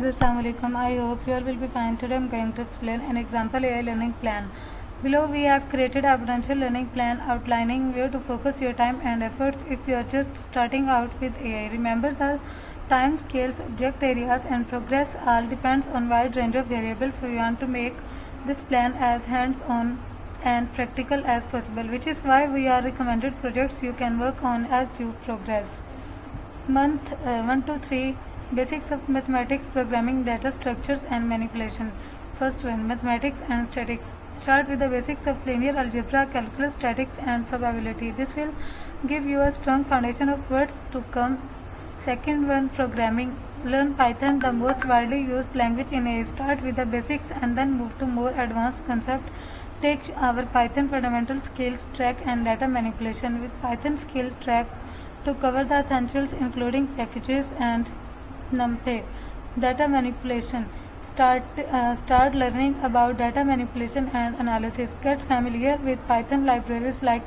Assalamualaikum. I hope you all will be fine. Today I am going to explain an example AI learning plan. Below we have created a potential learning plan outlining where to focus your time and efforts if you are just starting out with AI. Remember the time scales, object areas and progress all depends on wide range of variables. We want to make this plan as hands-on and practical as possible, which is why we are recommended projects you can work on as you progress. Month 1 to 3 Basics of Mathematics Programming Data Structures and Manipulation. First one, Mathematics and Statistics. Start with the basics of linear algebra, calculus, statistics and probability. This will give you a strong foundation of what's to come. Second one, Programming. Learn Python, the most widely used language in AI. Start with the basics and then move to more advanced concepts. Take our Python fundamental skills track and data manipulation. With Python skill track to cover the essentials including packages and NumPy. Data manipulation. Start learning about data manipulation and analysis. Get familiar with Python libraries like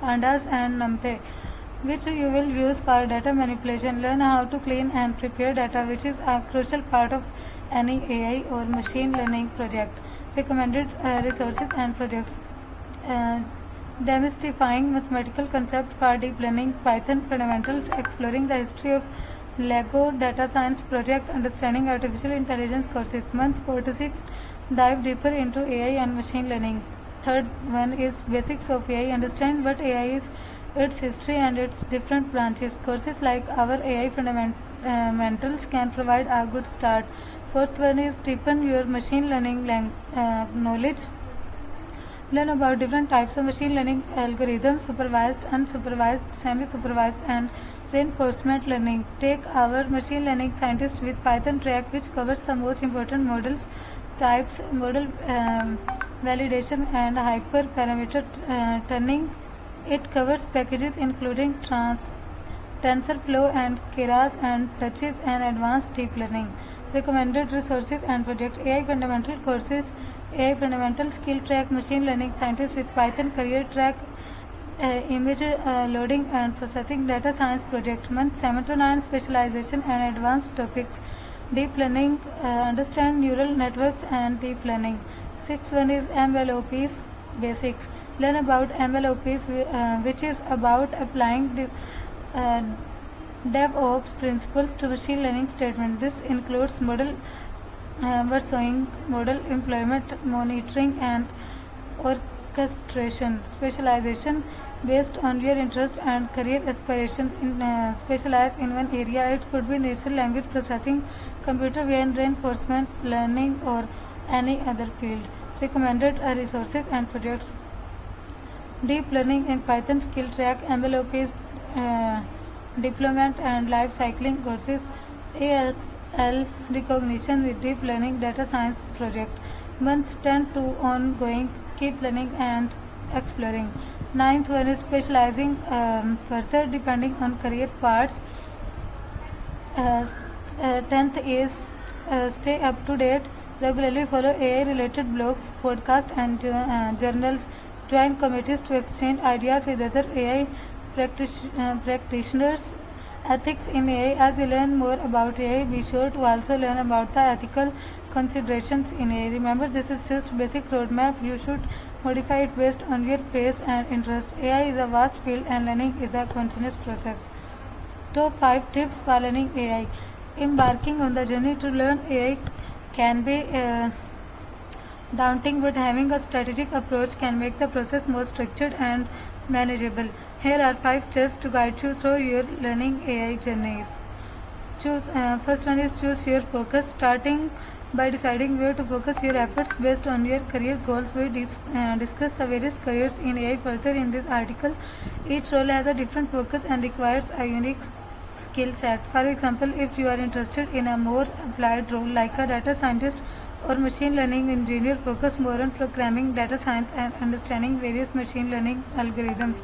Pandas and NumPy, which you will use for data manipulation. Learn how to clean and prepare data, which is a crucial part of any AI or machine learning project. Recommended resources and projects. Demystifying mathematical concepts for deep learning, Python fundamentals, exploring the history of Lego Data Science Project, understanding artificial intelligence courses. Months 4 to 6 dive deeper into AI and machine learning. Third one is Basics of AI. Understand what AI is, its history and its different branches. Courses like our AI fundamentals can provide a good start. Fourth one is deepen your machine learning knowledge. Learn about different types of machine learning algorithms: supervised, unsupervised, semi-supervised and reinforcement learning. Take our machine learning scientist with Python track, which covers the most important models types, model validation and hyperparameter tuning. It covers packages including TensorFlow and Keras and touches on advanced deep learning. Recommended resources and project: AI fundamental courses, AI fundamental skill track, machine learning scientist with Python career track, image loading and processing data science project. Month 7 to 9 specialization and advanced topics. Deep learning, understand neural networks and deep learning. Sixth one is MLOPs basics. Learn about MLOPs, which is about applying DevOps principles to machine learning statement. This includes model versioning, model employment monitoring and orchestration. Specialization based on your interest and career aspirations. Specialize in one area. It could be natural language processing, computer vision reinforcement learning or any other field. Recommended resources and projects: deep learning in Python skill track, MLOPs deployment and life cycling courses, ASL recognition with deep learning data science project. Month 10 to ongoing, keep learning and exploring. Ninth one is specializing further depending on career paths. 10th is stay up to date, regularly follow AI related blogs, podcasts and journals. Join committees to exchange ideas with other AI practitioners. Ethics in AI: as you learn more about AI, be sure to also learn about the ethical considerations in AI. Remember, this is just basic roadmap. You should modify it based on your pace and interest. AI is a vast field and learning is a continuous process. Top 5 tips for learning AI. Embarking on the journey to learn AI can be daunting, but having a strategic approach can make the process more structured and manageable. Here are 5 steps to guide you through your learning AI journeys. First one is choose your focus. Starting by deciding where to focus your efforts based on your career goals. We discuss the various careers in AI further in this article. Each role has a different focus and requires a unique skill set. For example, if you are interested in a more applied role like a data scientist or machine learning engineer, focus more on programming, data science and understanding various machine learning algorithms.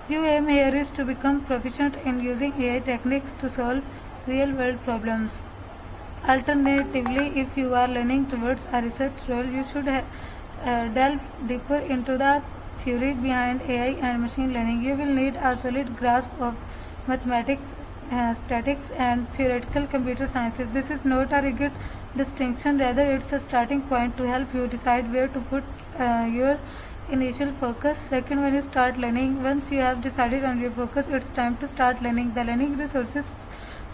Your aim here is to become proficient in using AI techniques to solve real world problems. Alternatively, if you are learning towards a research role, you should delve deeper into the theory behind AI and machine learning. You will need a solid grasp of mathematics, statics and theoretical computer sciences. This is not a rigid distinction, rather it's a starting point to help you decide where to put your initial focus. Second, when you start learning, once you have decided on your focus, it's time to start learning. The learning resources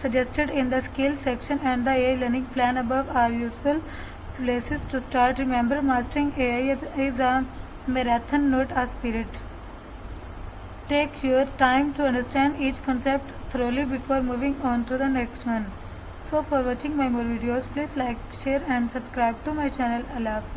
suggested in the skills section and the AI learning plan above are useful places to start. Remember, mastering AI is a marathon, not a sprint. Take your time to understand each concept thoroughly before moving on to the next one. So for watching my more videos, please like, share and subscribe to my channel. Allah Hafiz.